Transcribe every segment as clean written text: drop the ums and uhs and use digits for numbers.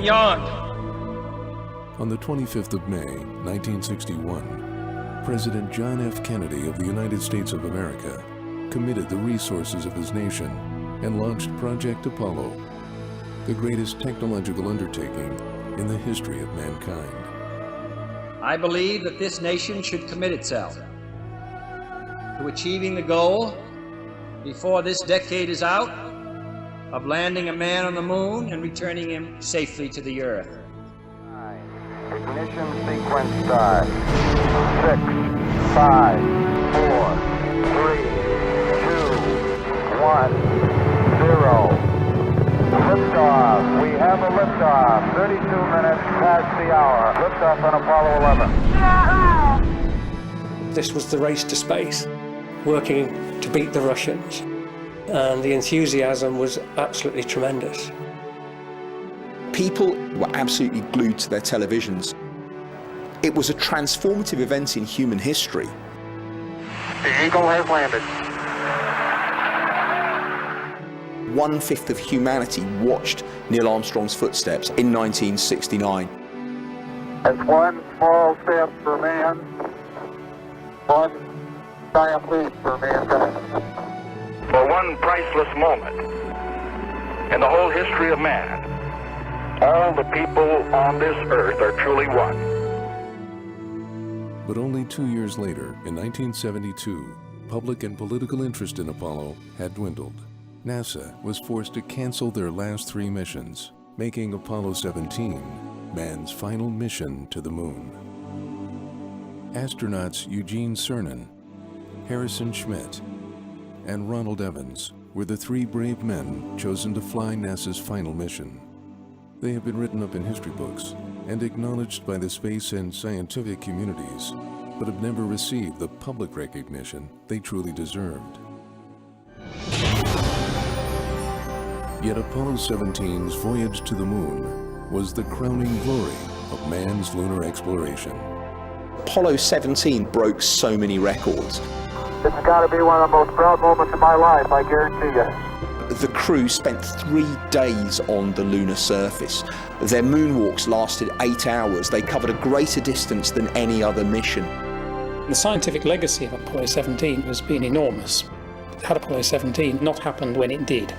beyond. On the 25th of May, 1961, President John F. Kennedy of the United States of America committed the resources of his nation and launched Project Apollo, the greatest technological undertaking in the history of mankind. I believe that this nation should commit itself to achieving the goal, before this decade is out, of landing a man on the moon and returning him safely to the Earth. Ignition sequence start. 6, 5, 4, 3, 2, 1, 0. Liftoff. We have a liftoff. 32 minutes past the hour. Liftoff on Apollo 11. This was the race to space, working to beat the Russians. And the enthusiasm was absolutely tremendous. People were absolutely glued to their televisions. It was a transformative event in human history. The Eagle has landed. 1/5 of humanity watched Neil Armstrong's footsteps in 1969. It's one small step for man, one giant leap for mankind. For one priceless moment in the whole history of man, all the people on this earth are truly one. But only 2 years later, in 1972, public and political interest in Apollo had dwindled. NASA was forced to cancel their last 3 missions, making Apollo 17 man's final mission to the moon. Astronauts Eugene Cernan, Harrison Schmitt, and Ronald Evans were the 3 brave men chosen to fly NASA's final mission. They have been written up in history books and acknowledged by the space and scientific communities, but have never received the public recognition they truly deserved. Yet Apollo 17's voyage to the moon was the crowning glory of man's lunar exploration. Apollo 17 broke so many records. It's got to be one of the most proud moments of my life, I guarantee you. The crew spent 3 days on the lunar surface. Their moonwalks lasted 8 hours. They covered a greater distance than any other mission. The scientific legacy of Apollo 17 has been enormous. Had Apollo 17 not happened when it did,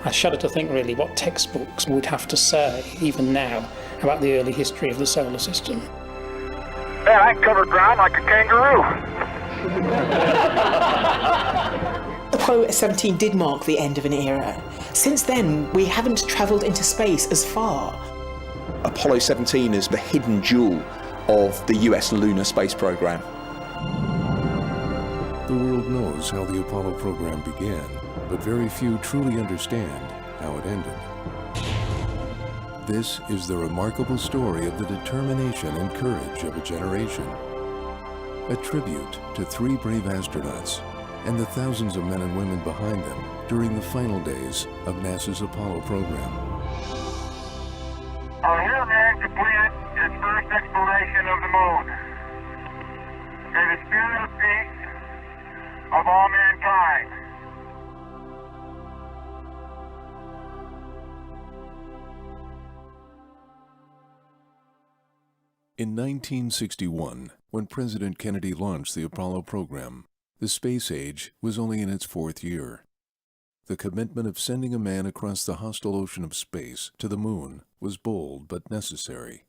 I shudder to think really what textbooks would have to say, even now, about the early history of the solar system. Man, I covered ground like a kangaroo. Apollo 17 did mark the end of an era. Since then, we haven't travelled into space as far. Apollo 17 is the hidden jewel of the US lunar space program. The world knows how the Apollo program began, but very few truly understand how it ended. This is the remarkable story of the determination and courage of a generation. A tribute to 3 brave astronauts and the thousands of men and women behind them during the final days of NASA's Apollo program. Here man completed his first exploration of the moon. In the spirit of peace of all mankind. In 1961, when President Kennedy launched the Apollo program, the space age was only in its 4th year. The commitment of sending a man across the hostile ocean of space to the moon was bold but necessary.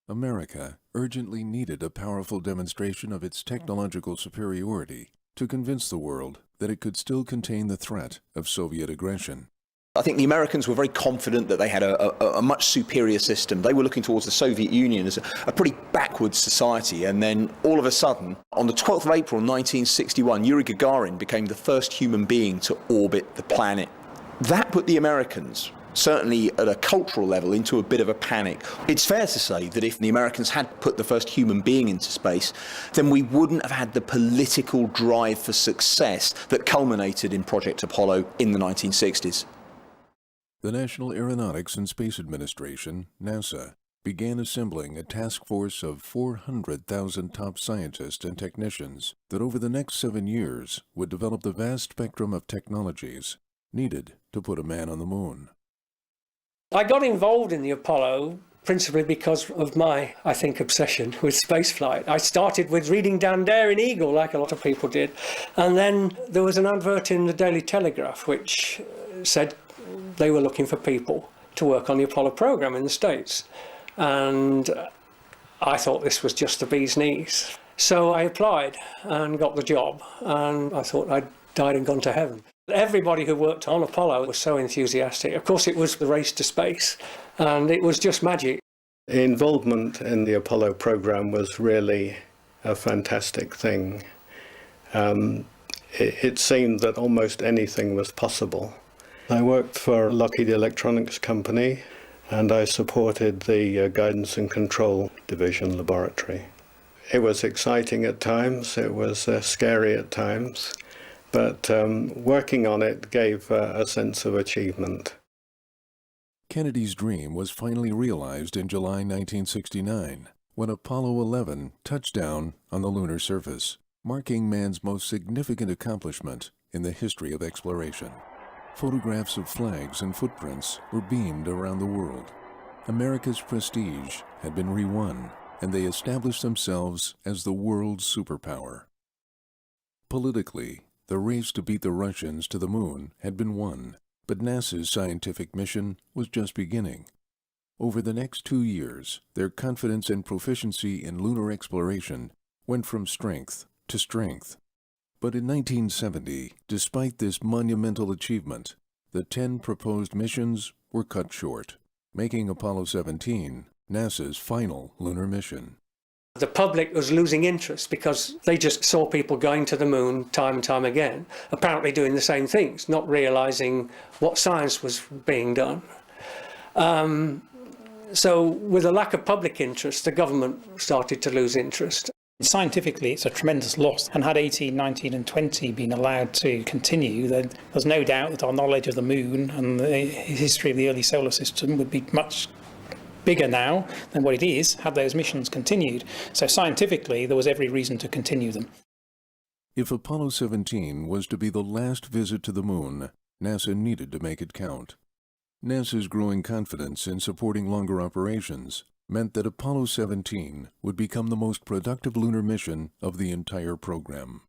America urgently needed a powerful demonstration of its technological superiority to convince the world that it could still contain the threat of Soviet aggression. I think the Americans were very confident that they had a much superior system. They were looking towards the Soviet Union as a pretty backward society. And then all of a sudden, on the 12th of April 1961, Yuri Gagarin became the first human being to orbit the planet. That put the Americans, certainly at a cultural level, into a bit of a panic. It's fair to say that if the Americans had put the first human being into space, then we wouldn't have had the political drive for success that culminated in Project Apollo in the 1960s. The National Aeronautics and Space Administration, NASA, began assembling a task force of 400,000 top scientists and technicians that over the next 7 years would develop the vast spectrum of technologies needed to put a man on the moon. I got involved in the Apollo principally because of my, I think, obsession with spaceflight. I started with reading Dan Dare in Eagle, like a lot of people did, and then there was an advert in the Daily Telegraph which said they were looking for people to work on the Apollo program in the States, and I thought this was just the bee's knees. So I applied and got the job, and I thought I'd died and gone to heaven. Everybody who worked on Apollo was so enthusiastic. Of course, it was the race to space, and it was just magic. Involvement in the Apollo program was really a fantastic thing. It seemed that almost anything was possible. I worked for Lockheed Electronics Company, and I supported the Guidance and Control Division laboratory. It was exciting at times, it was scary at times, but working on it gave a sense of achievement. Kennedy's dream was finally realized in July 1969, when Apollo 11 touched down on the lunar surface, marking man's most significant accomplishment in the history of exploration. Photographs of flags and footprints were beamed around the world. America's prestige had been re-won, and they established themselves as the world's superpower. Politically, the race to beat the Russians to the moon had been won, but NASA's scientific mission was just beginning. Over the next 2 years, their confidence and proficiency in lunar exploration went from strength to strength. But in 1970, despite this monumental achievement, the 10 proposed missions were cut short, making Apollo 17 NASA's final lunar mission. The public was losing interest because they just saw people going to the moon time and time again, apparently doing the same things, not realizing what science was being done. So with a lack of public interest, the government started to lose interest. Scientifically, it's a tremendous loss, and had 18, 19 and 20 been allowed to continue, then there's no doubt that our knowledge of the moon and the history of the early solar system would be much bigger now than what it is had those missions continued. So scientifically, there was every reason to continue them. If Apollo 17 was to be the last visit to the moon, NASA needed to make it count. NASA's growing confidence in supporting longer operations meant that Apollo 17 would become the most productive lunar mission of the entire program.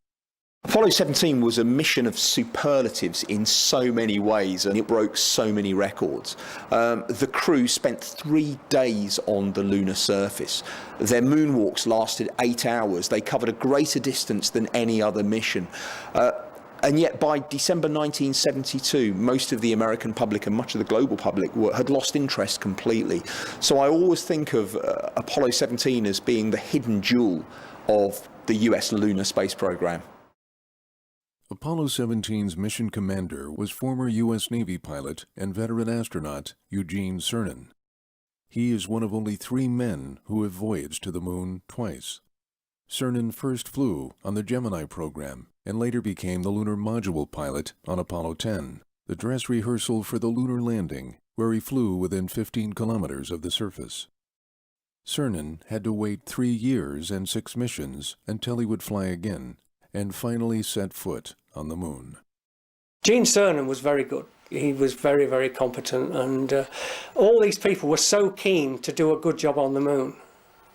Apollo 17 was a mission of superlatives in so many ways, and it broke so many records. The crew spent 3 days on the lunar surface. Their moonwalks lasted 8 hours. They covered a greater distance than any other mission. And yet by December 1972, most of the American public and much of the global public had lost interest completely. So I always think of Apollo 17 as being the hidden jewel of the US lunar space program. Apollo 17's mission commander was former U.S. Navy pilot and veteran astronaut Eugene Cernan. He is one of only 3 men who have voyaged to the moon twice. Cernan first flew on the Gemini program and later became the lunar module pilot on Apollo 10, the dress rehearsal for the lunar landing, where he flew within 15 kilometers of the surface. Cernan had to wait 3 years and 6 missions until he would fly again, and finally set foot on the moon. Gene Cernan was very good. He was very, very competent, and all these people were so keen to do a good job on the moon.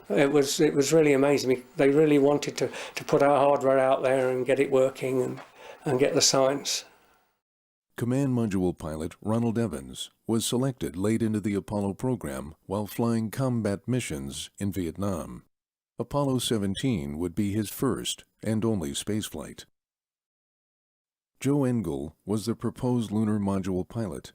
It was really amazing. They really wanted to put our hardware out there and get it working and get the science. Command Module pilot Ronald Evans was selected late into the Apollo program while flying combat missions in Vietnam. Apollo 17 would be his first and only spaceflight. Joe Engle was the proposed lunar module pilot,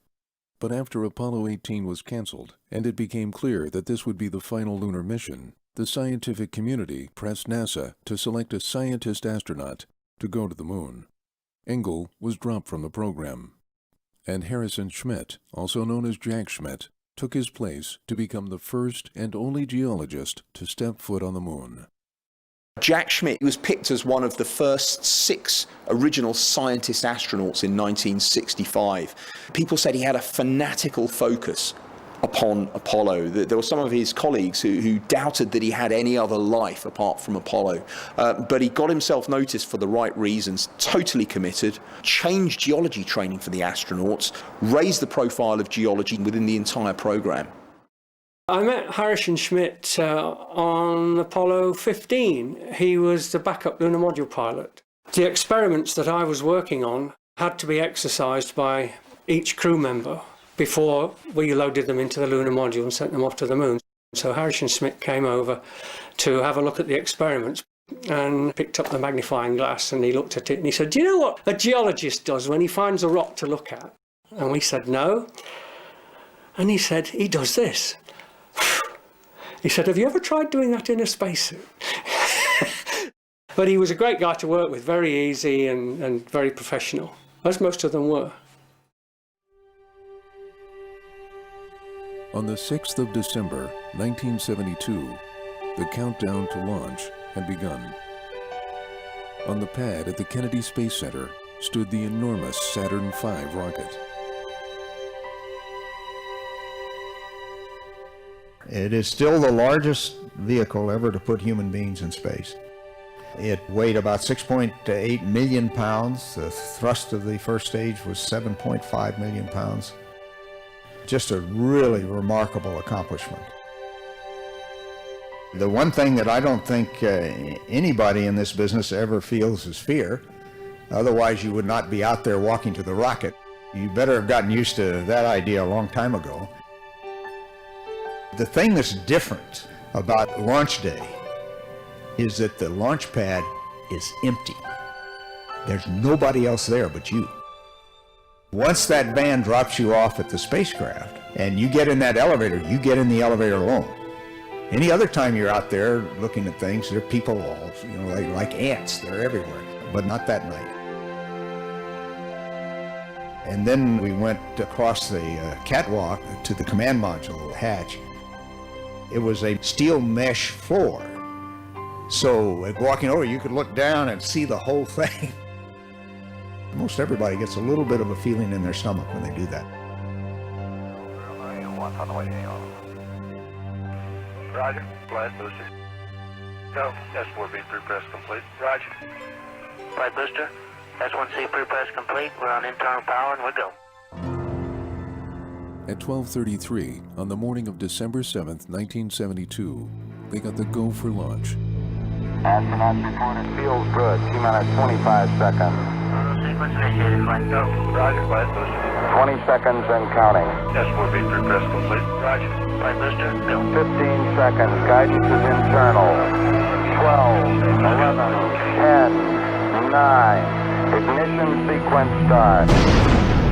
but after Apollo 18 was canceled and it became clear that this would be the final lunar mission, the scientific community pressed NASA to select a scientist astronaut to go to the moon. Engle was dropped from the program, and Harrison Schmitt, also known as Jack Schmitt, took his place to become the first and only geologist to step foot on the moon. Jack Schmitt was picked as one of the first 6 original scientist astronauts in 1965. People said he had a fanatical focus upon Apollo. There were some of his colleagues who doubted that he had any other life apart from Apollo. But he got himself noticed for the right reasons, totally committed, changed geology training for the astronauts, raised the profile of geology within the entire program. I met Harrison Schmitt on Apollo 15. He was the backup lunar module pilot. The experiments that I was working on had to be exercised by each crew member before we loaded them into the lunar module and sent them off to the moon. So Harrison Schmitt came over to have a look at the experiments and picked up the magnifying glass, and he looked at it and he said, "Do you know what a geologist does when he finds a rock to look at?" And we said, "No." And he said, "He does this." He said, "Have you ever tried doing that in a spacesuit?" But he was a great guy to work with, very easy and very professional, as most of them were. On the 6th of December, 1972, the countdown to launch had begun. On the pad at the Kennedy Space Center stood the enormous Saturn V rocket. It is still the largest vehicle ever to put human beings in space. It weighed about 6.8 million pounds. The thrust of the first stage was 7.5 million pounds. Just a really remarkable accomplishment. The one thing that I don't think anybody in this business ever feels is fear. Otherwise, you would not be out there walking to the rocket. You better have gotten used to that idea a long time ago. The thing that's different about launch day is that the launch pad is empty. There's nobody else there but you. Once that van drops you off at the spacecraft and you get in that elevator, you get in the elevator alone. Any other time you're out there looking at things, there are people all, like ants. They're everywhere, but not that night. And then we went across the catwalk to the command module hatch. It was a steel mesh floor. So walking over, you could look down and see the whole thing. Most everybody gets a little bit of a feeling in their stomach when they do that. Roger. Flight booster. Go. S4B pre-press complete. Roger. Flight booster. S1C pre-press complete. We're on internal power and we go. At 12:33 on the morning of December 7th, 1972, they got the go for launch. Astronauts report it feels good. T-minus 25 seconds. Sequence initiated. Flight go. Roger. Flight booster. 20 seconds and counting. S4B pre-press complete. Roger. Flight booster. Go. 15 seconds. Guidance is internal. 12, 11, 10, 9. Ignition sequence start.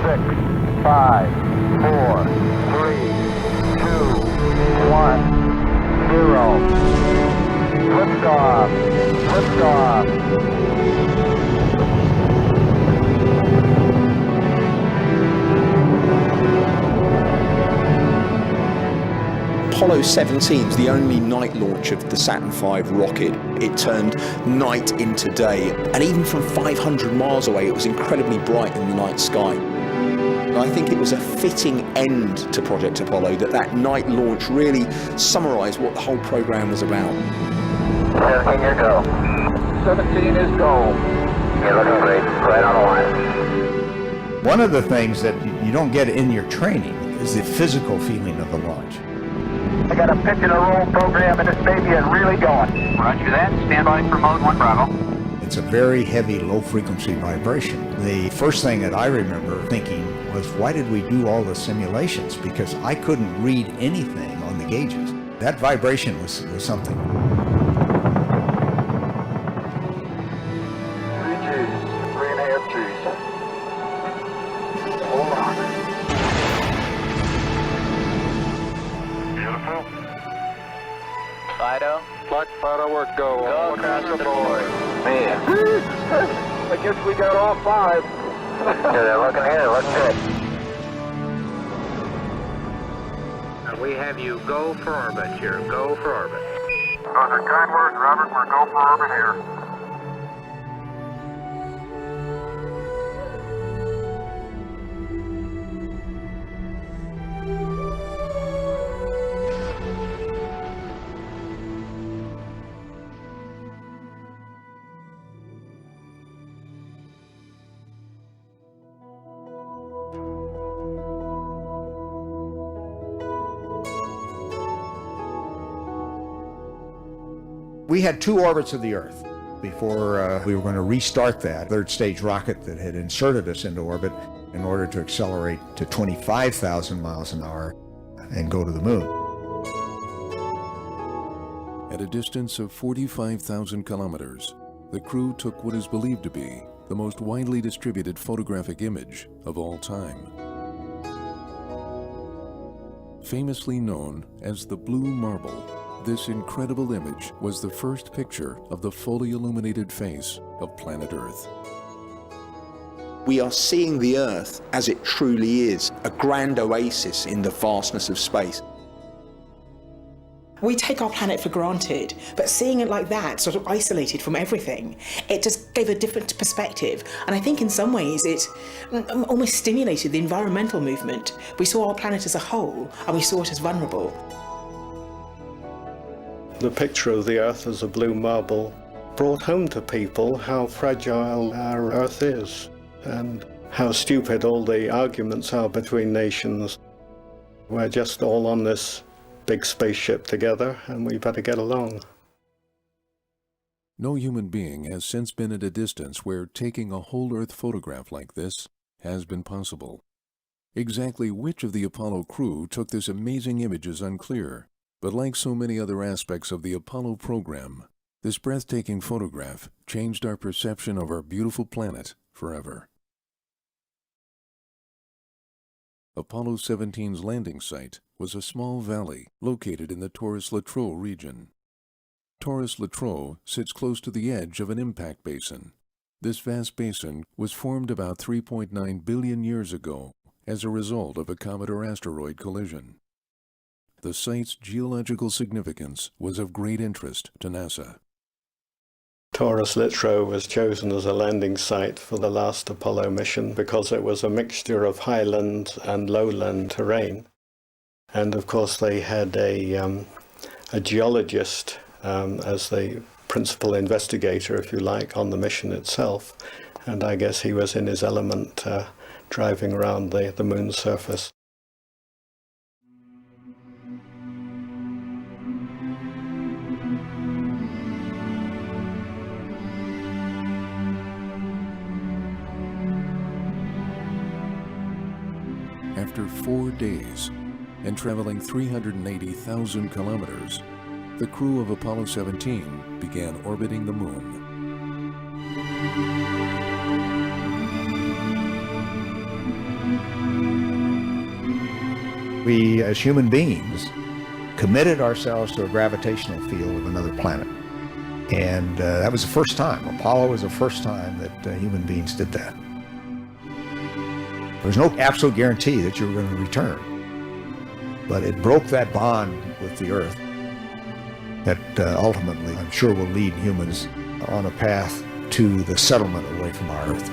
6, 5, 4, 3, 2, 1, 0. Liftoff. Liftoff. Apollo 17 is the only night launch of the Saturn V rocket. It turned night into day, and even from 500 miles away, it was incredibly bright in the night sky. And I think it was a fitting end to Project Apollo that night launch really summarised what the whole program was about. 17, your go. 17 is go. You're looking great. Right on the line. One of the things that you don't get in your training is the physical feeling of the launch. I got a pitch and a roll program and this baby is really going. Roger that. Stand by for mode 1 Bravo. It's a very heavy, low-frequency vibration. The first thing that I remember thinking was, why did we do all the simulations? Because I couldn't read anything on the gauges. That vibration was something. 3 Gs, 3.5 Gs. Hold on. Beautiful. Fido. Flight work, go. Go across the board. Man. I guess we got all 5. Here, they're looking here. Look good. We have you go for orbit here. Go for orbit. Those are kind words, Robert. We're go for orbit here. We had 2 orbits of the Earth before we were going to restart that third stage rocket that had inserted us into orbit in order to accelerate to 25,000 miles an hour and go to the moon. At a distance of 45,000 kilometers, the crew took what is believed to be the most widely distributed photographic image of all time. Famously known as the Blue Marble, this incredible image was the first picture of the fully illuminated face of planet Earth. We are seeing the Earth as it truly is, a grand oasis in the vastness of space. We take our planet for granted, but seeing it like that, sort of isolated from everything, it just gave a different perspective. And I think in some ways it almost stimulated the environmental movement. We saw our planet as a whole, and we saw it as vulnerable. The picture of the Earth as a blue marble brought home to people how fragile our Earth is and how stupid all the arguments are between nations. We're just all on this big spaceship together, and we better get along. No human being has since been at a distance where taking a whole Earth photograph like this has been possible. Exactly which of the Apollo crew took this amazing image is unclear, but like so many other aspects of the Apollo program, this breathtaking photograph changed our perception of our beautiful planet forever. Apollo 17's landing site was a small valley located in the Taurus-Latrobe region. Taurus-Latrobe sits close to the edge of an impact basin. This vast basin was formed about 3.9 billion years ago as a result of a comet or asteroid collision. The site's geological significance was of great interest to NASA. Taurus-Latrobe was chosen as a landing site for the last Apollo mission because it was a mixture of highland and lowland terrain. And of course they had a geologist as the principal investigator, if you like, on the mission itself. And I guess he was in his element driving around the moon's surface. After 4 days and traveling 380,000 kilometers, the crew of Apollo 17 began orbiting the moon. We, as human beings, committed ourselves to a gravitational field of another planet. And that was the first time. Apollo was the first time that human beings did that. There was no absolute guarantee that you were going to return. But it broke that bond with the Earth that ultimately, I'm sure, will lead humans on a path to the settlement away from our Earth.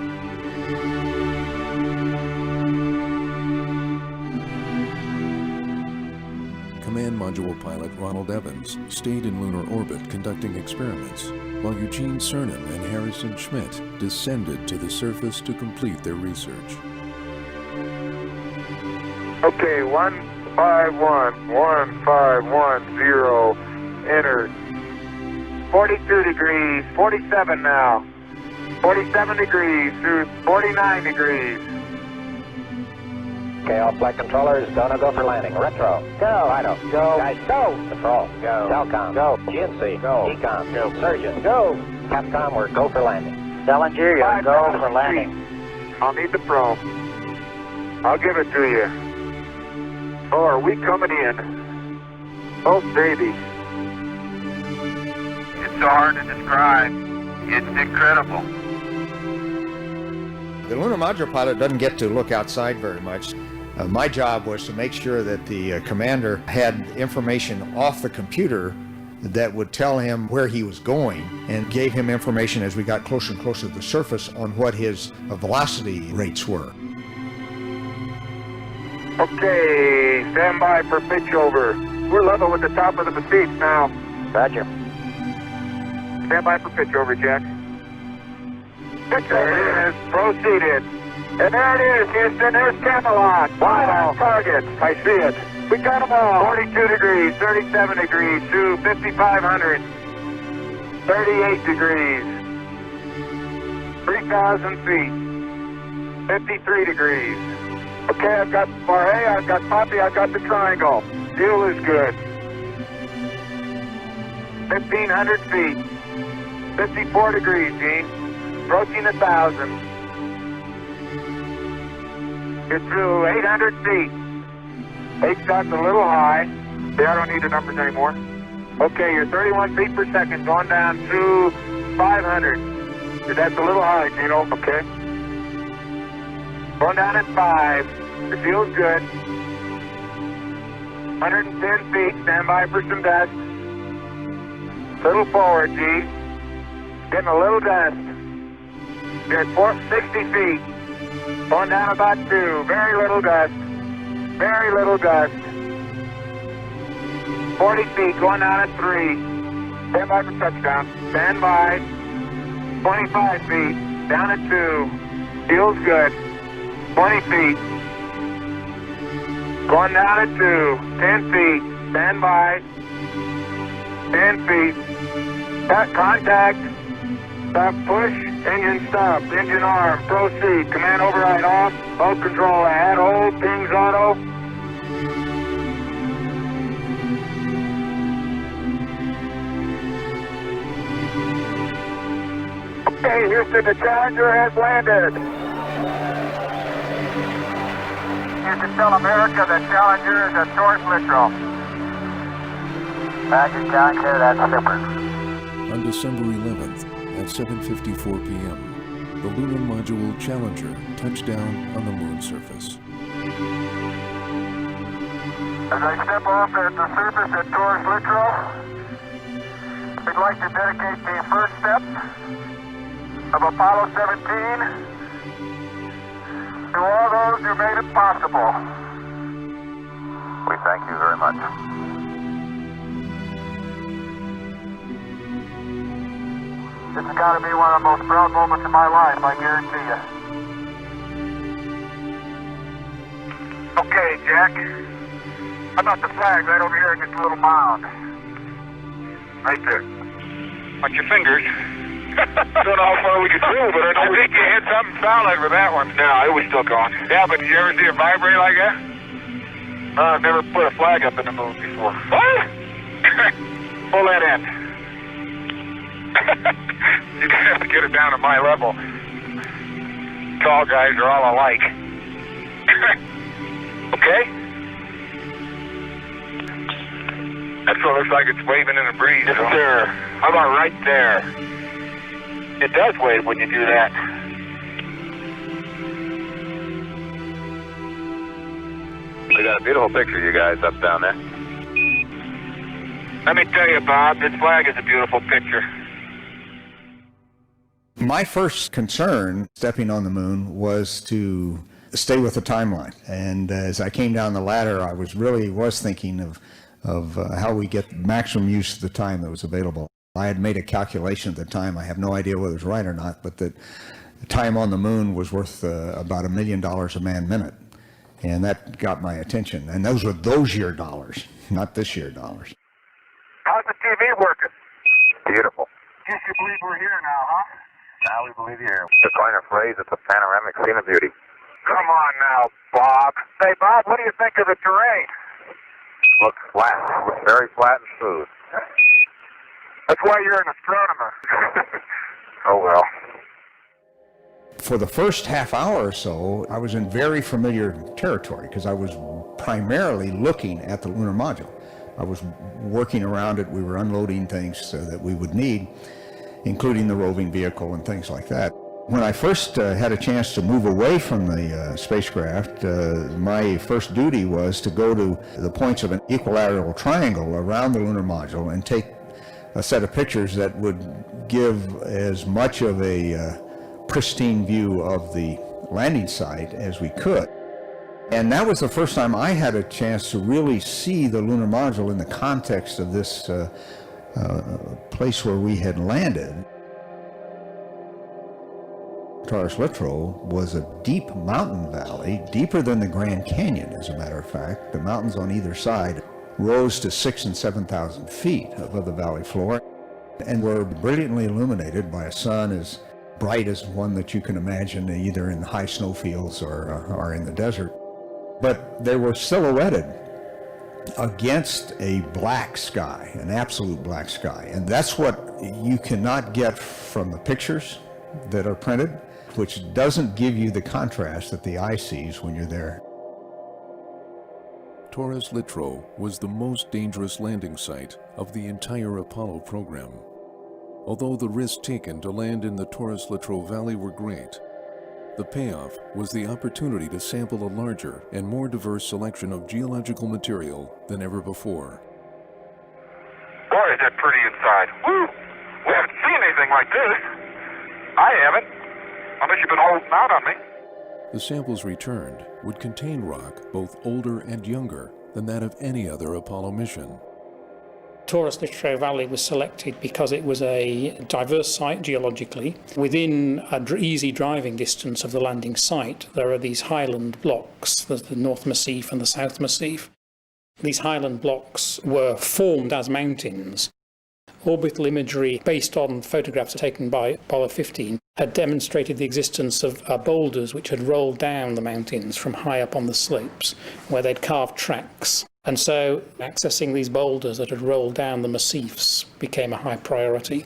Command Module pilot Ronald Evans stayed in lunar orbit conducting experiments, while Eugene Cernan and Harrison Schmitt descended to the surface to complete their research. Okay, 1511510 entered. 42 degrees, 47 now. 47 degrees through 49 degrees. Okay, all flight controllers, go for landing. Retro, go. Fido, go. Guys, go. Control, go. Telcom, go. GNC, go. Ecom, go. Surgeon, go. Capcom, we're go for landing. Dellinger, you're go for landing. I'll need the probe. I'll give it to you. Oh, are we coming in? Oh, baby. It's so hard to describe. It's incredible. The lunar module pilot doesn't get to look outside very much. My job was to make sure that the commander had information off the computer that would tell him where he was going and gave him information as we got closer and closer to the surface on what his velocity rates were. Okay, stand by for pitch over. We're level with the top of the Pacific now. Roger. Stand by for pitch over, Jack. There it is. Proceeded. And there it is, Houston. There's Camelot. Wide on target. I see it. We got them all. 42 degrees, 37 degrees to 5,500. 38 degrees. 3,000 feet. 53 degrees. Okay, I've got Barre, I've got Poppy, I've got the triangle. Fuel is good. 1,500 feet. 54 degrees, Gene. Approaching 1,000. You're through 800 feet. 8 shots a little high. Yeah, I don't need the numbers anymore. Okay, you're 31 feet per second, going down to 500. That's a little high, Gino. Okay. Going down at 5. The fuel's good. 110 feet. Stand by for some dust. Little forward, G. Getting a little dust. You're at 460 feet. Going down about 2. Very little dust. Very little dust. 40 feet. Going down at 3. Stand by for touchdown. Stand by. 25 feet. Down at 2. Fuel's good. 20 feet. Going down at 2. 10 feet. Stand by. 10 feet. Contact. Stop push. Engine stop. Engine arm. Proceed. Command override off. Hold control ahead. Hold. Pings auto. Okay, Houston, the Challenger has landed. Houston, tell America the Challenger is at Source Littrow. Roger, Challenger, that's super. On December 11th at 7:54 p.m., the lunar module Challenger touched down on the moon surface. As I step off at the surface at Taurus Littrow, we'd like to dedicate the first steps of Apollo 17 to all those who made it possible. We thank you very much. This has got to be one of the most proud moments of my life, I guarantee you. Okay, Jack. How about the flag right over here in this little mound? Right there. Watch your fingers. I don't know how far we could throw, but I think you hit something solid with that one. No, it was still going. Yeah, but did you ever see it vibrate like that? I've never put a flag up in the moon before. What? Pull that in. You're gonna have to get it down to my level. Tall guys are all alike. Okay? That's what looks like it's waving in the breeze. Yes, sir. How about right there? It does wave when you do that. We got a beautiful picture, you guys, up down there. Let me tell you, Bob, this flag is a beautiful picture. My first concern stepping on the moon was to stay with the timeline. And as I came down the ladder, I was thinking of how we get maximum use of the time that was available. I had made a calculation at the time, I have no idea whether it was right or not, but that the time on the moon was worth about $1 million a man-minute. And that got my attention. And those were those year dollars, not this year dollars. How's the TV working? Beautiful. Guess you believe we're here now, huh? Now we believe you're here. To coin a phrase, it's a panoramic scene of beauty. Come on now, Bob. Say, Bob, what do you think of the terrain? Looks flat. Looks very flat and smooth. That's why you're an astronomer. Oh, well. For the first half hour or so, I was in very familiar territory because I was primarily looking at the lunar module. I was working around it. We were unloading things that we would need, including the roving vehicle and things like that. When I first had a chance to move away from the spacecraft, my first duty was to go to the points of an equilateral triangle around the lunar module and take a set of pictures that would give as much of a pristine view of the landing site as we could. And that was the first time I had a chance to really see the lunar module in the context of this place where we had landed. Taurus Littrow was a deep mountain valley, deeper than the Grand Canyon, as a matter of fact. The mountains on either side rose to 6,000 and 7,000 feet above the valley floor. and were brilliantly illuminated by a sun as bright as one that you can imagine, either in high snowfields or in the desert. But they were silhouetted against a black sky, an absolute black sky. And that's what you cannot get from the pictures that are printed, which doesn't give you the contrast that the eye sees when you're there. Torres Littrow was the most dangerous landing site of the entire Apollo program. Although the risks taken to land in the Torres Littrow Valley were great, the payoff was the opportunity to sample a larger and more diverse selection of geological material than ever before. Boy, is that pretty inside. Woo! We haven't seen anything like this. I haven't, unless you've been holding out on me. The samples returned would contain rock both older and younger than that of any other Apollo mission. Torres Littrow Valley was selected because it was a diverse site geologically. Within an easy driving distance of the landing site, there are these highland blocks, the North Massif and the South Massif. These highland blocks were formed as mountains. Orbital imagery based on photographs taken by Apollo 15 had demonstrated the existence of boulders which had rolled down the mountains from high up on the slopes, where they'd carved tracks. And so accessing these boulders that had rolled down the massifs became a high priority.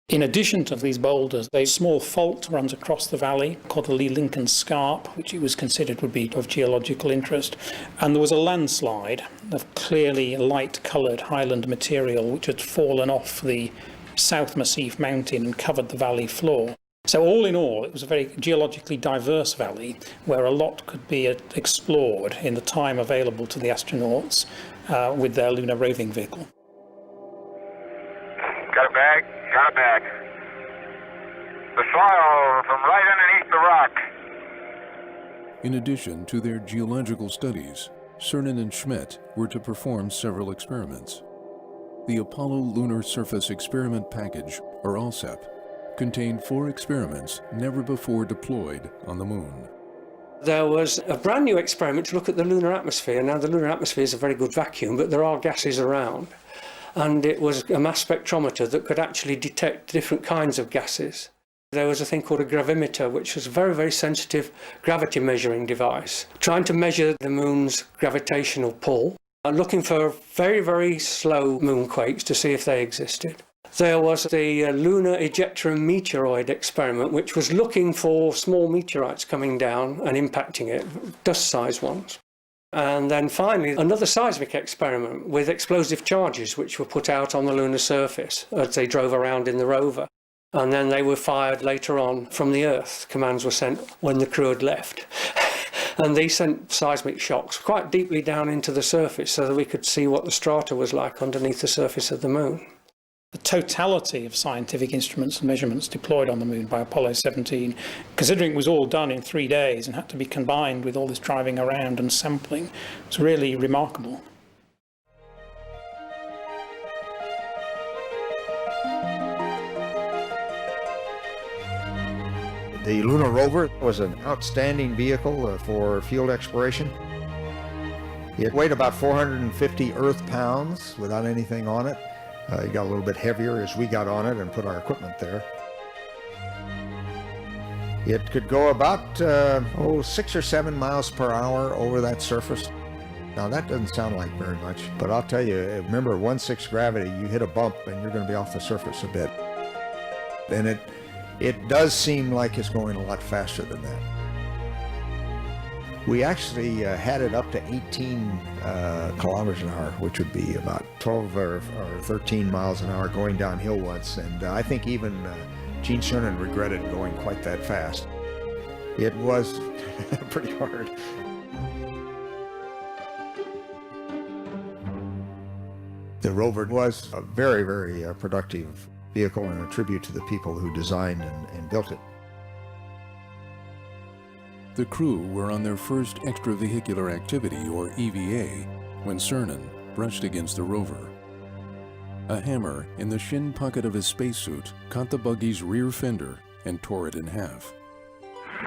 In addition to these boulders, a small fault runs across the valley called the Lee Lincoln Scarp, which it was considered would be of geological interest. And there was a landslide of clearly light-coloured highland material which had fallen off the South Massif mountain and covered the valley floor. So all in all, it was a very geologically diverse valley where a lot could be explored in the time available to the astronauts with their lunar roving vehicle. Got a bag? Got a bag. The soil from right underneath the rock. In addition to their geological studies, Cernan and Schmidt were to perform several experiments. The Apollo Lunar Surface Experiment Package, or ALSEP, contained 4 experiments never before deployed on the moon. There was a brand new experiment to look at the lunar atmosphere. Now, the lunar atmosphere is a very good vacuum, but there are gases around. And it was a mass spectrometer that could actually detect different kinds of gases. There was a thing called a gravimeter, which was a very, very sensitive gravity measuring device, trying to measure the moon's gravitational pull, looking for very, very slow moonquakes to see if they existed. There was the Lunar Ejectron Meteoroid experiment, which was looking for small meteorites coming down and impacting it, dust-sized ones. And then finally, another seismic experiment with explosive charges, which were put out on the lunar surface as they drove around in the rover. And then they were fired later on from the Earth. Commands were sent when the crew had left. And they sent seismic shocks quite deeply down into the surface so that we could see what the strata was like underneath the surface of the moon. The totality of scientific instruments and measurements deployed on the moon by Apollo 17, considering it was all done in 3 days and had to be combined with all this driving around and sampling, was really remarkable. The lunar rover was an outstanding vehicle for field exploration. It weighed about 450 Earth pounds without anything on it. It got a little bit heavier as we got on it and put our equipment there. It could go about 6 or 7 miles per hour over that surface. Now that doesn't sound like very much, but I'll tell you, remember 1/6 gravity, you hit a bump and you're going to be off the surface a bit. And it does seem like it's going a lot faster than that. We actually had it up to 18 kilometers an hour, which would be about 12 or 13 miles an hour going downhill once. And I think even Gene Cernan regretted going quite that fast. It was pretty hard. The rover was a very, very productive vehicle and a tribute to the people who designed and built it. The crew were on their first extravehicular activity, or EVA, when Cernan brushed against the rover. A hammer in the shin pocket of his spacesuit caught the buggy's rear fender and tore it in half.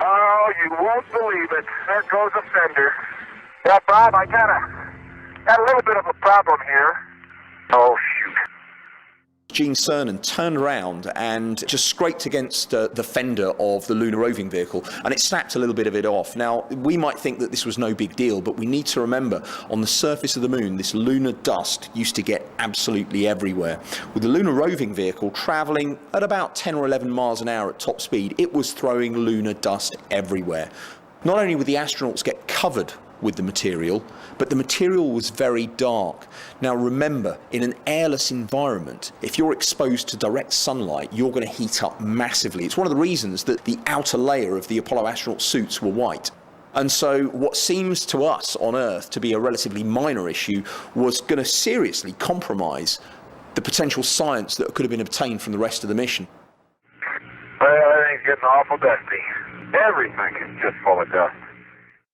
Oh, you won't believe it. There goes a fender. Yeah, Bob, I got a little bit of a problem here. Oh, shoot. Gene Cernan turned around and just scraped against the fender of the lunar roving vehicle, and it snapped a little bit of it off. Now, we might think that this was no big deal, but we need to remember, on the surface of the moon, this lunar dust used to get absolutely everywhere. With the lunar roving vehicle travelling at about 10 or 11 miles an hour at top speed, it was throwing lunar dust everywhere. Not only would the astronauts get covered with the material, but the material was very dark. Now remember, in an airless environment, if you're exposed to direct sunlight, you're going to heat up massively. It's one of the reasons that the outer layer of the Apollo astronaut suits were white. And so what seems to us on Earth to be a relatively minor issue was going to seriously compromise the potential science that could have been obtained from the rest of the mission. Well, everything's getting awful dusty. Everything is just full of dust.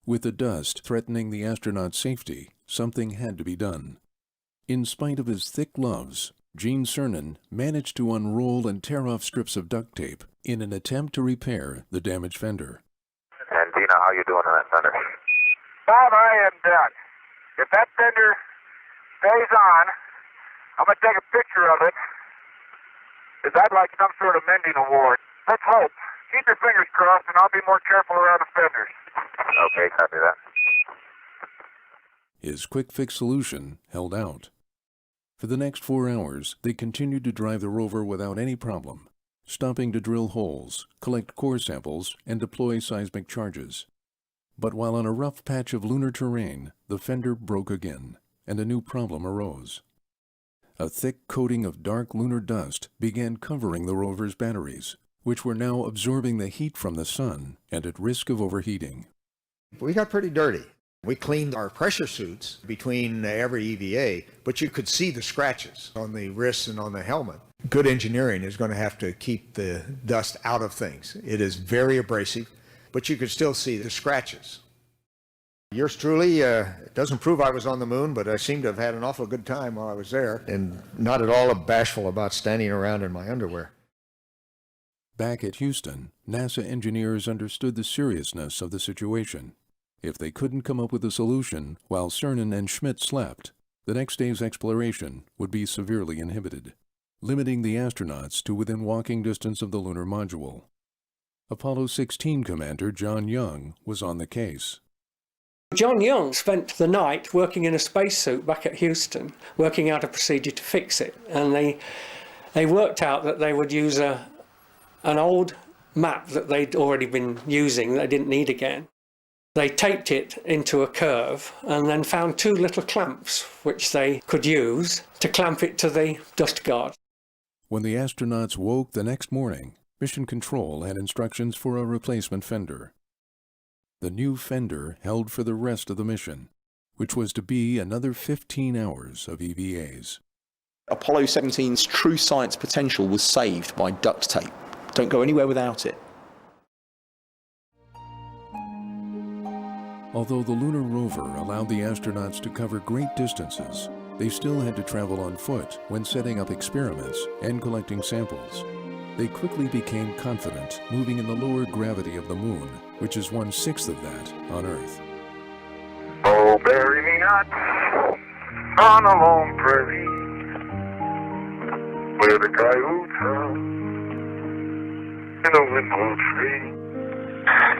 With the dust threatening the astronaut's safety, something had to be done. In spite of his thick gloves, Gene Cernan managed to unroll and tear off strips of duct tape in an attempt to repair the damaged fender. And Dina, how you doing on that fender? Bob, I am done. If that fender stays on, I'm going to take a picture of it, because I'd like some sort of mending award. Let's hope. Keep your fingers crossed, and I'll be more careful around the fenders. Okay, copy that. His quick-fix solution held out. For the next 4 hours, they continued to drive the rover without any problem, stopping to drill holes, collect core samples, and deploy seismic charges. But while on a rough patch of lunar terrain, the fender broke again, and a new problem arose. A thick coating of dark lunar dust began covering the rover's batteries, which were now absorbing the heat from the sun and at risk of overheating. We got pretty dirty. We cleaned our pressure suits between every EVA, but you could see the scratches on the wrists and on the helmet. Good engineering is going to have to keep the dust out of things. It is very abrasive, but you could still see the scratches. Yours truly doesn't prove I was on the moon, but I seem to have had an awful good time while I was there, and not at all bashful about standing around in my underwear. Back at Houston, NASA engineers understood the seriousness of the situation. If they couldn't come up with a solution while Cernan and Schmidt slept, the next day's exploration would be severely inhibited, limiting the astronauts to within walking distance of the lunar module. Apollo 16 commander John Young was on the case. John Young spent the night working in a spacesuit back at Houston, working out a procedure to fix it. And they worked out that they would use an old map that they'd already been using, they didn't need again. They taped it into a curve and then found 2 little clamps which they could use to clamp it to the dust guard. When the astronauts woke the next morning, Mission Control had instructions for a replacement fender. The new fender held for the rest of the mission, which was to be another 15 hours of EVAs. Apollo 17's true science potential was saved by duct tape. Don't go anywhere without it. Although the lunar rover allowed the astronauts to cover great distances, they still had to travel on foot when setting up experiments and collecting samples. They quickly became confident moving in the lower gravity of the moon, which is 1/6 of that on Earth. Oh, bury me not on a lone prairie where the coyotes howl in the willow tree.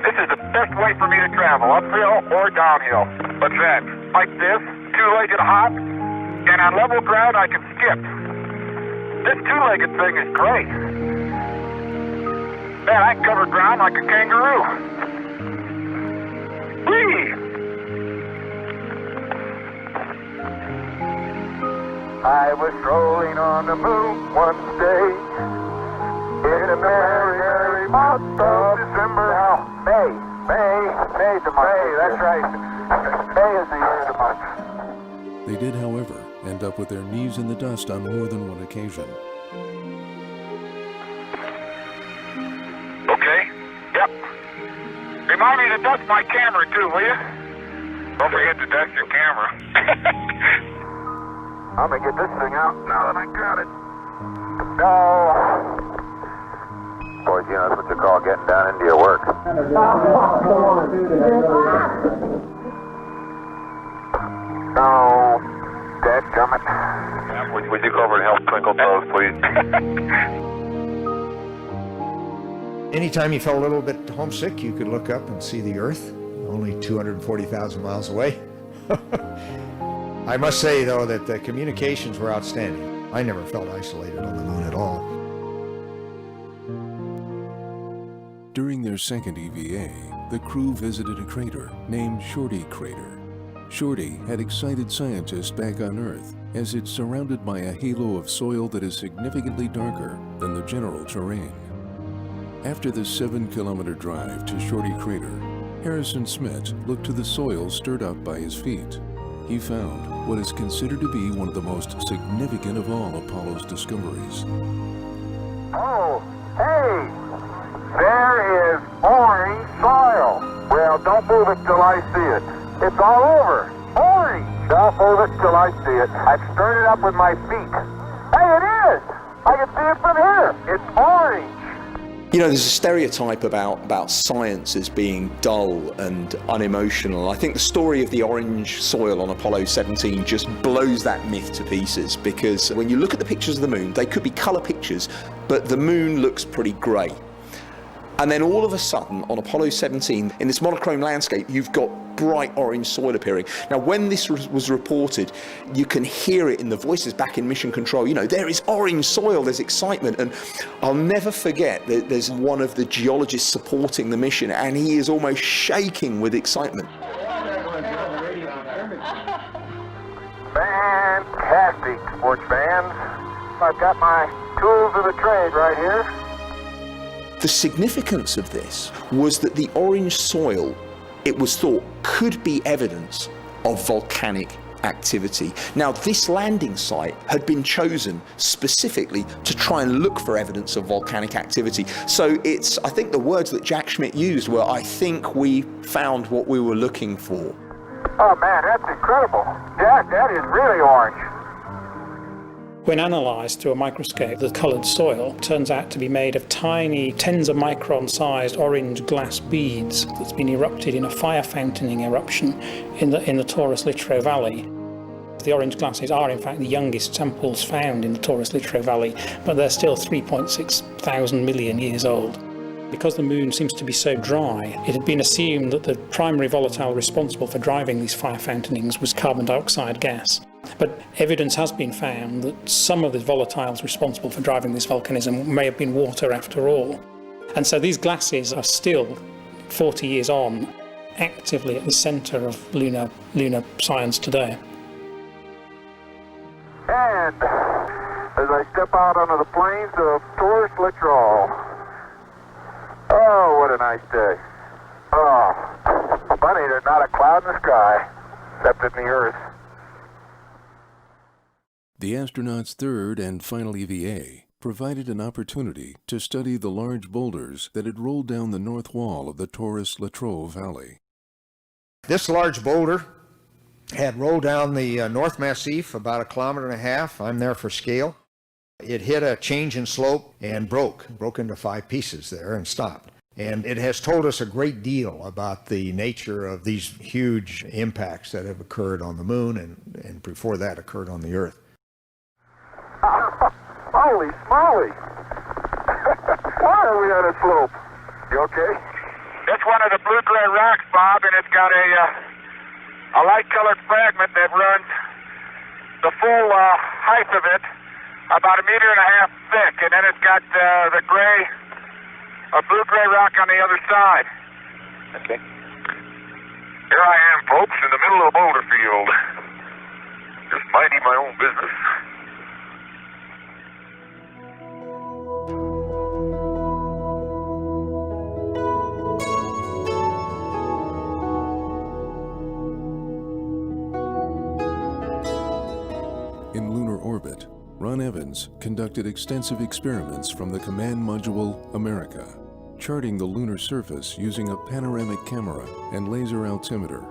This is the best way for me to travel, uphill or downhill. But then, like this, 2-legged hop, and on level ground I can skip. This 2-legged thing is great. Man, I can cover ground like a kangaroo. Whee! I was strolling on the moon one day in a merry, merry month of December. Now, May's the month. May, that's right. May is the year of the month. They did, however, end up with their knees in the dust on more than one occasion. Okay, yep. Remind me to dust my camera too, will you? Don't forget to dust your camera. I'm gonna get this thing out now that I got it. No. Boy, you know, that's what you call getting down into your work. No, dadgummit. Would you go over and help Twinkle Toes, please? Anytime you felt a little bit homesick, you could look up and see the Earth, only 240,000 miles away. I must say, though, that the communications were outstanding. I never felt isolated on the moon at all. During their second EVA, the crew visited a crater named Shorty Crater. Shorty had excited scientists back on Earth, as it's surrounded by a halo of soil that is significantly darker than the general terrain. After the 7-kilometer drive to Shorty Crater, Harrison Smith looked to the soil stirred up by his feet. He found what is considered to be one of the most significant of all Apollo's discoveries. Oh, hey! There is orange soil. Well, don't move it till I see it. It's all over. Orange! Don't move it till I see it. I've stirred it up with my feet. Hey, it is! I can see it from here. It's orange. You know, there's a stereotype about science as being dull and unemotional. I think the story of the orange soil on Apollo 17 just blows that myth to pieces, because when you look at the pictures of the moon, they could be colour pictures, but the moon looks pretty grey. And then all of a sudden, on Apollo 17, in this monochrome landscape, you've got bright orange soil appearing. Now, when this was reported, you can hear it in the voices back in Mission Control. You know, there is orange soil, there's excitement. And I'll never forget that there's one of the geologists supporting the mission, and he is almost shaking with excitement. Fantastic, sports fans. I've got my tools of the trade right here. The significance of this was that the orange soil, it was thought, could be evidence of volcanic activity. Now, this landing site had been chosen specifically to try and look for evidence of volcanic activity. So it's, I think the words that Jack Schmitt used were, I think we found what we were looking for. Oh man, that's incredible. Jack, that is really orange. When analysed through a microscope, the coloured soil turns out to be made of tiny, tens of micron-sized orange glass beads that's been erupted in a fire fountaining eruption in the Taurus Littrow Valley. The orange glasses are in fact the youngest samples found in the Taurus Littrow Valley, but they're still 3.6 thousand million years old. Because the moon seems to be so dry, it had been assumed that the primary volatile responsible for driving these fire fountainings was carbon dioxide gas. But evidence has been found that some of the volatiles responsible for driving this volcanism may have been water after all. And so these glasses are still, 40 years on, actively at the centre of lunar science today. And as I step out onto the plains of Taurus Littrow, oh, what a nice day. Oh, funny, there's not a cloud in the sky, except in the Earth. The astronauts' third and final EVA provided an opportunity to study the large boulders that had rolled down the north wall of the Taurus Littrow Valley. This large boulder had rolled down the North Massif about 1.5 kilometers. I'm there for scale. It hit a change in slope and broke into 5 pieces there and stopped. And it has told us a great deal about the nature of these huge impacts that have occurred on the moon and before that occurred on the Earth. Holy smoly! Why are we on a slope? You okay? It's one of the blue-gray rocks, Bob, and it's got a light-colored fragment that runs the full height of it, about 1.5 meters thick, and then it's got the blue-gray rock on the other side. Okay. Here I am, folks, in the middle of the boulder field. Just minding my own business. In lunar orbit, Ron Evans conducted extensive experiments from the command module America, charting the lunar surface using a panoramic camera and laser altimeter.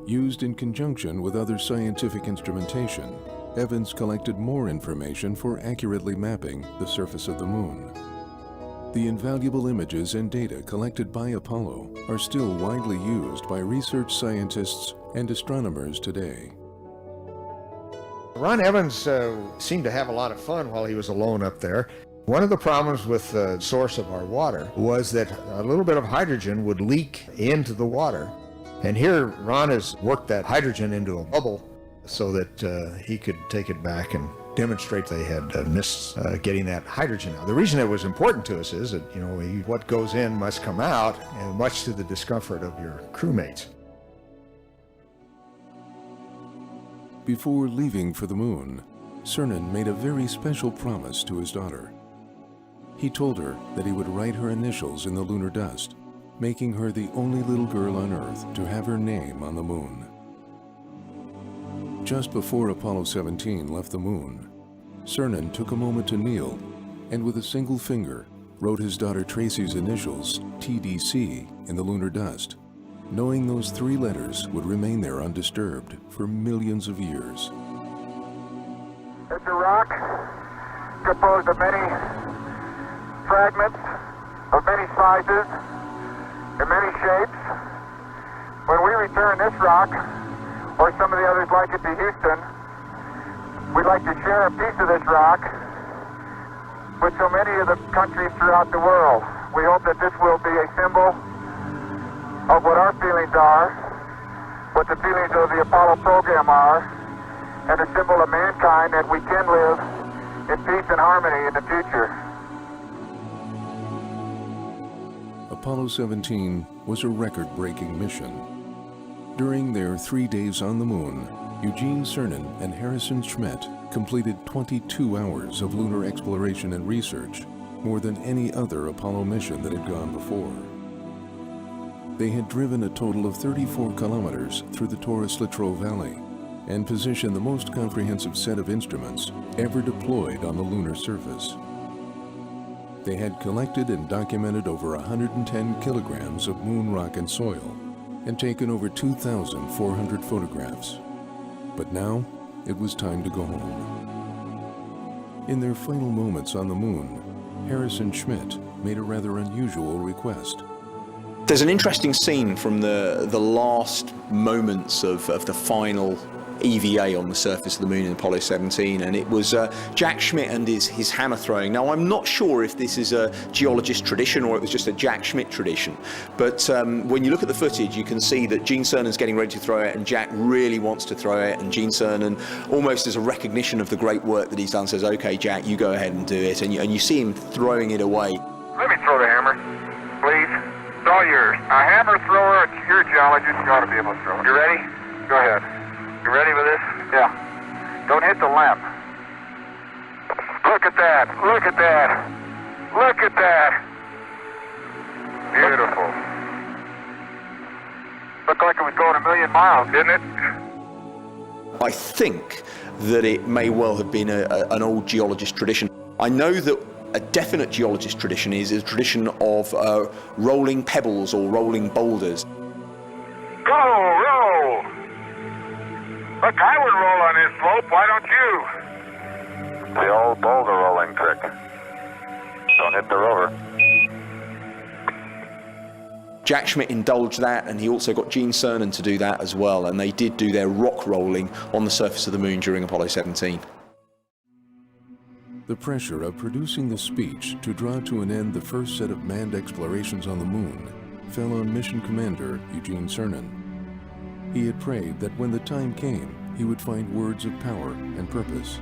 Used in conjunction with other scientific instrumentation, Evans collected more information for accurately mapping the surface of the moon. The invaluable images and data collected by Apollo are still widely used by research scientists and astronomers today. Ron Evans seemed to have a lot of fun while he was alone up there. One of the problems with the source of our water was that a little bit of hydrogen would leak into the water. And here Ron has worked that hydrogen into a bubble so that he could take it back and demonstrate they had missed getting that hydrogen out. The reason it was important to us is that, you know, what goes in must come out, and much to the discomfort of your crewmates. Before leaving for the moon, Cernan made a very special promise to his daughter. He told her that he would write her initials in the lunar dust, making her the only little girl on Earth to have her name on the moon. Just before Apollo 17 left the moon, Cernan took a moment to kneel and with a single finger wrote his daughter Tracy's initials, TDC, in the lunar dust, knowing those 3 letters would remain there undisturbed for millions of years. It's a rock composed of many fragments of many sizes and many shapes. When we return this rock, or some of the others like it, to Houston, we'd like to share a piece of this rock with so many of the countries throughout the world. We hope that this will be a symbol of what our feelings are, what the feelings of the Apollo program are, and a symbol of mankind that we can live in peace and harmony in the future. Apollo 17 was a record-breaking mission. During their 3 days on the moon, Eugene Cernan and Harrison Schmitt completed 22 hours of lunar exploration and research, more than any other Apollo mission that had gone before. They had driven a total of 34 kilometers through the Taurus-Littrow Valley and positioned the most comprehensive set of instruments ever deployed on the lunar surface. They had collected and documented over 110 kilograms of moon rock and soil and taken over 2,400 photographs. But now, it was time to go home. In their final moments on the moon, Harrison Schmitt made a rather unusual request. There's an interesting scene from the last moments of the final EVA on the surface of the moon in Apollo 17, and it was Jack Schmitt and his hammer throwing. Now, I'm not sure if this is a geologist tradition or it was just a Jack Schmitt tradition, but when you look at the footage, you can see that Gene Cernan's getting ready to throw it, and Jack really wants to throw it, and Gene Cernan, almost as a recognition of the great work that he's done, says, "Okay, Jack, you go ahead and do it," and you see him throwing it away. Let me throw the hammer, please. It's all yours. A hammer thrower, you're a geologist, you ought to be able to throw it. You ready? Go ahead. You ready with this? Yeah. Don't hit the lamp. Look at that. Look at that. Look at that. Beautiful. Looked like it was going 1,000,000 miles, didn't it? I think that it may well have been an old geologist tradition. I know that a definite geologist tradition is a tradition of rolling pebbles or rolling boulders. Go, roll! Look, I would roll on this slope, why don't you? The old boulder rolling trick. Don't hit the rover. Jack Schmitt indulged that, and he also got Gene Cernan to do that as well, and they did do their rock rolling on the surface of the moon during Apollo 17. The pressure of producing the speech to draw to an end the first set of manned explorations on the moon fell on mission commander Eugene Cernan. He had prayed that when the time came, he would find words of power and purpose.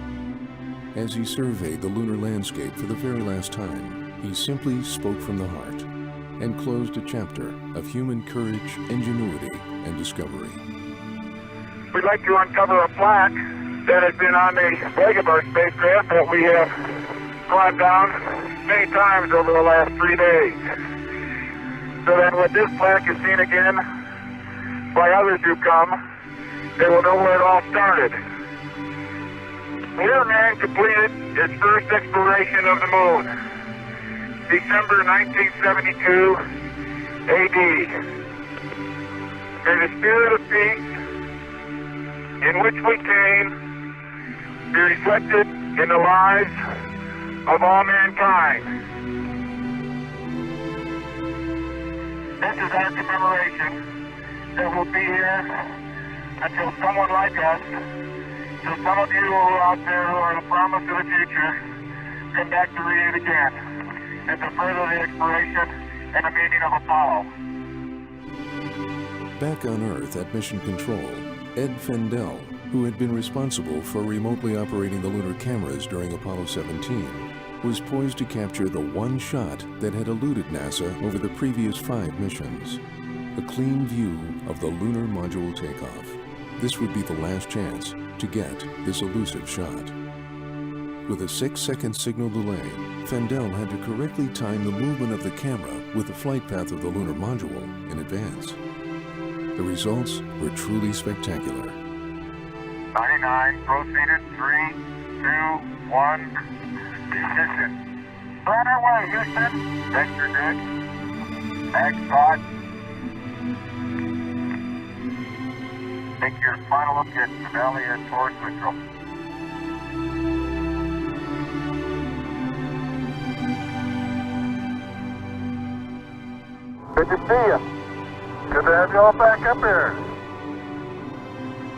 As he surveyed the lunar landscape for the very last time, he simply spoke from the heart and closed a chapter of human courage, ingenuity, and discovery. We'd like to uncover a plaque that has been on the leg of our spacecraft that we have climbed down many times over the last 3 days. So that when this plaque is seen again by others who come, they will know where it all started. Here man completed his first exploration of the moon, December 1972 AD. In the spirit of peace in which we came, be reflected in the lives of all mankind. This is our commemoration that will be here until someone like us So some of you out there who are the promise of the future, come back to read it again. And to further the exploration and the meaning of Apollo. Back on Earth at Mission Control, Ed Fendell, who had been responsible for remotely operating the lunar cameras during Apollo 17, was poised to capture the one shot that had eluded NASA over the previous 5 missions. A clean view of the lunar module takeoff. This would be the last chance to get this elusive shot. With a 6-second signal delay, Fendell had to correctly time the movement of the camera with the flight path of the lunar module in advance. The results were truly spectacular. 99, proceeded, 3, 2, 1, ignition. We're on our way, Houston. Vector good. Mag spot. Take your final look at the valley and towards Central. Good to see you. Good to have you all back up here.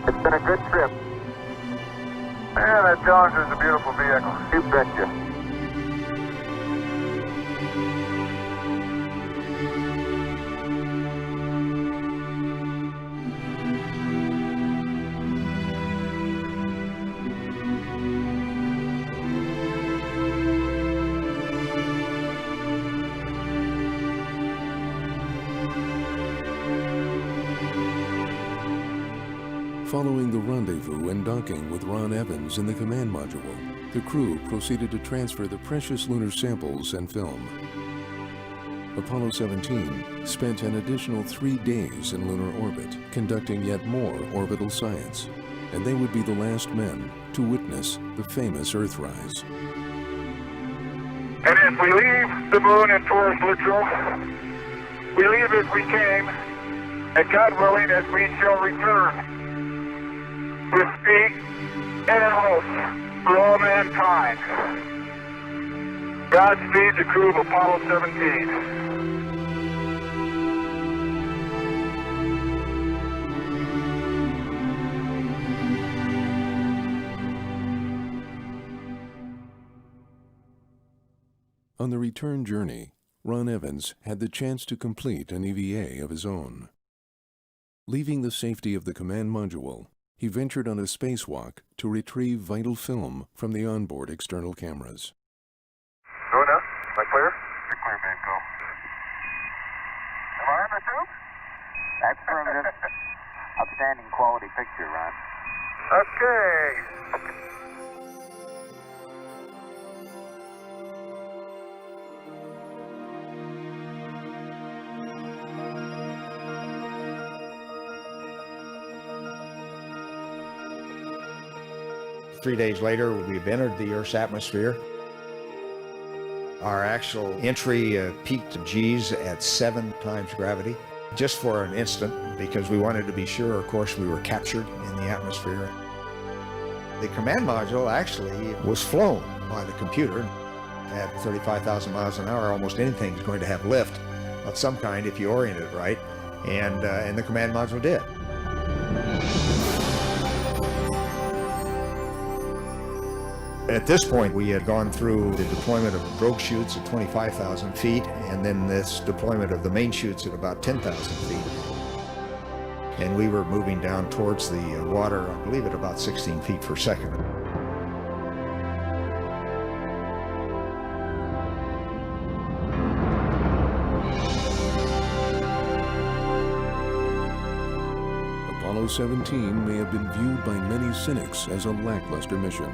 It's been a good trip. Man, that Challenger is a beautiful vehicle. You betcha. Following the rendezvous and docking with Ron Evans in the command module, the crew proceeded to transfer the precious lunar samples and film. Apollo 17 spent an additional 3 days in lunar orbit, conducting yet more orbital science, and they would be the last men to witness the famous Earthrise. And if we leave the moon and towards Littrell, we leave as we came, and God willing, as we shall return, with speed and in hope for all mankind. Godspeed the crew of Apollo 17. On the return journey, Ron Evans had the chance to complete an EVA of his own. Leaving the safety of the command module, he ventured on a spacewalk to retrieve vital film from the onboard external cameras. Luna, am I clear? You're clear, Banco. Am I on the tube? That's affirmative. Outstanding quality picture, Ron. Okay. 3 days later, we've entered the Earth's atmosphere. Our actual entry peaked G's at 7 times gravity, just for an instant, because we wanted to be sure, of course, we were captured in the atmosphere. The command module actually was flown by the computer. At 35,000 miles an hour, almost anything is going to have lift of some kind if you orient it right, and the command module did. At this point, we had gone through the deployment of drogue chutes at 25,000 feet, and then this deployment of the main chutes at about 10,000 feet. And we were moving down towards the water, I believe, at about 16 feet per second. Apollo 17 may have been viewed by many cynics as a lackluster mission.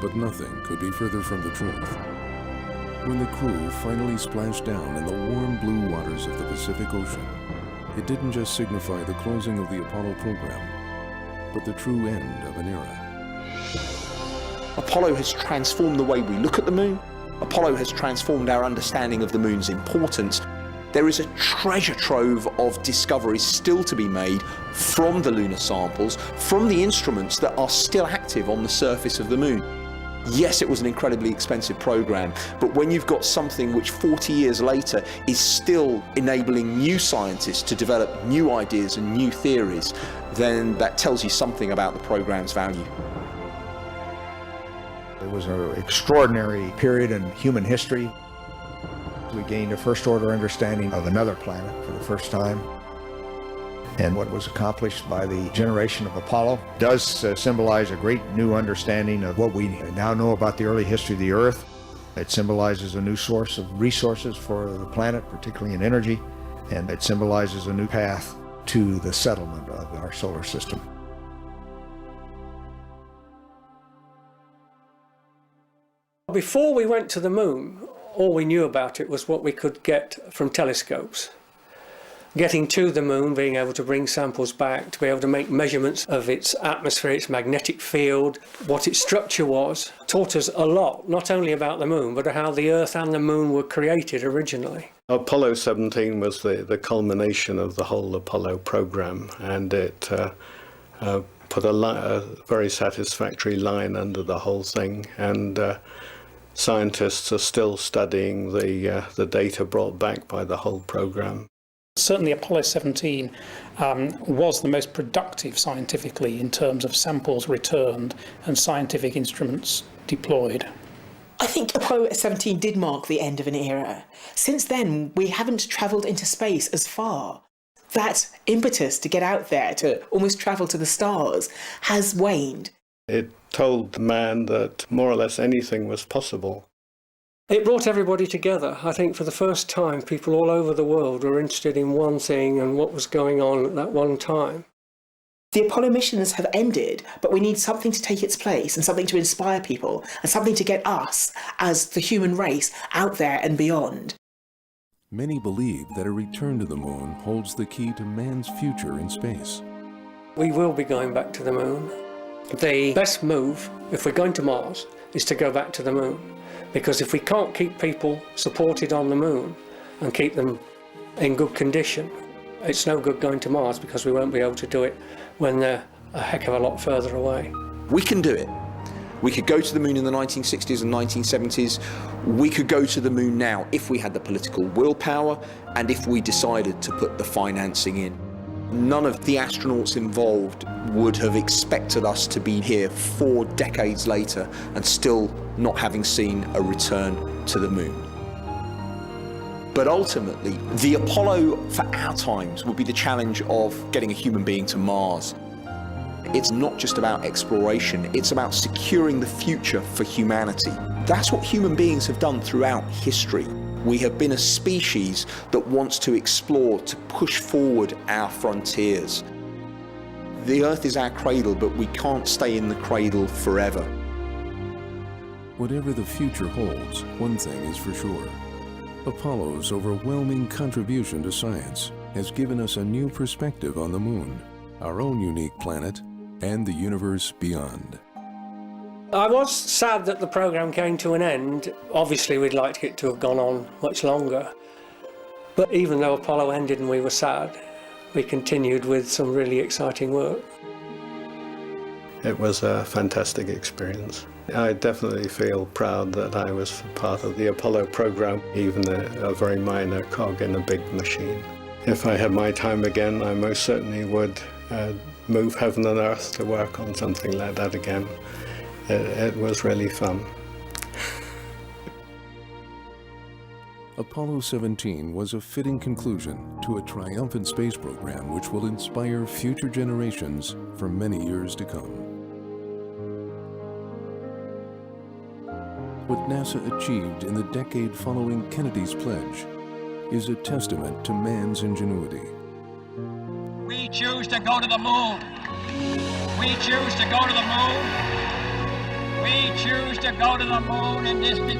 But nothing could be further from the truth. When the crew finally splashed down in the warm blue waters of the Pacific Ocean, it didn't just signify the closing of the Apollo program, but the true end of an era. Apollo has transformed the way we look at the moon. Apollo has transformed our understanding of the moon's importance. There is a treasure trove of discoveries still to be made from the lunar samples, from the instruments that are still active on the surface of the moon. Yes, it was an incredibly expensive program, but when you've got something which 40 years later is still enabling new scientists to develop new ideas and new theories, then that tells you something about the program's value. It was an extraordinary period in human history. We gained a first-order understanding of another planet for the first time. And what was accomplished by the generation of Apollo does symbolize a great new understanding of what we now know about the early history of the Earth. It symbolizes a new source of resources for the planet, particularly in energy, and it symbolizes a new path to the settlement of our solar system. Before we went to the moon, all we knew about it was what we could get from telescopes. Getting to the moon, being able to bring samples back, to be able to make measurements of its atmosphere, its magnetic field, what its structure was, taught us a lot, not only about the moon, but how the Earth and the moon were created originally. Apollo 17 was the culmination of the whole Apollo program, and it put a very satisfactory line under the whole thing, and scientists are still studying the data brought back by the whole program. Certainly Apollo 17 was the most productive scientifically in terms of samples returned and scientific instruments deployed. I think Apollo 17 did mark the end of an era. Since then, we haven't travelled into space as far. That impetus to get out there, to almost travel to the stars, has waned. It told man that more or less anything was possible. It brought everybody together. I think for the first time, people all over the world were interested in one thing and what was going on at that one time. The Apollo missions have ended, but we need something to take its place and something to inspire people and something to get us, as the human race, out there and beyond. Many believe that a return to the moon holds the key to man's future in space. We will be going back to the moon. The best move, if we're going to Mars, is to go back to the moon. Because if we can't keep people supported on the moon and keep them in good condition, it's no good going to Mars, because we won't be able to do it when they're a heck of a lot further away. We can do it. We could go to the moon in the 1960s and 1970s. We could go to the moon now if we had the political willpower and if we decided to put the financing in. None of the astronauts involved would have expected us to be here 4 decades later and still not having seen a return to the moon. But ultimately, the Apollo for our times would be the challenge of getting a human being to Mars. It's not just about exploration, it's about securing the future for humanity. That's what human beings have done throughout history. We have been a species that wants to explore, to push forward our frontiers. The Earth is our cradle, but we can't stay in the cradle forever. Whatever the future holds, one thing is for sure. Apollo's overwhelming contribution to science has given us a new perspective on the moon, our own unique planet, and the universe beyond. I was sad that the programme came to an end. Obviously we'd like it to have gone on much longer. But even though Apollo ended and we were sad, we continued with some really exciting work. It was a fantastic experience. I definitely feel proud that I was part of the Apollo program, even a very minor cog in a big machine. If I had my time again, I most certainly would move heaven and earth to work on something like that again. It was really fun. Apollo 17 was a fitting conclusion to a triumphant space program which will inspire future generations for many years to come. What NASA achieved in the decade following Kennedy's pledge is a testament to man's ingenuity. We choose to go to the moon. We choose to go to the moon. We choose to go to the moon, and this became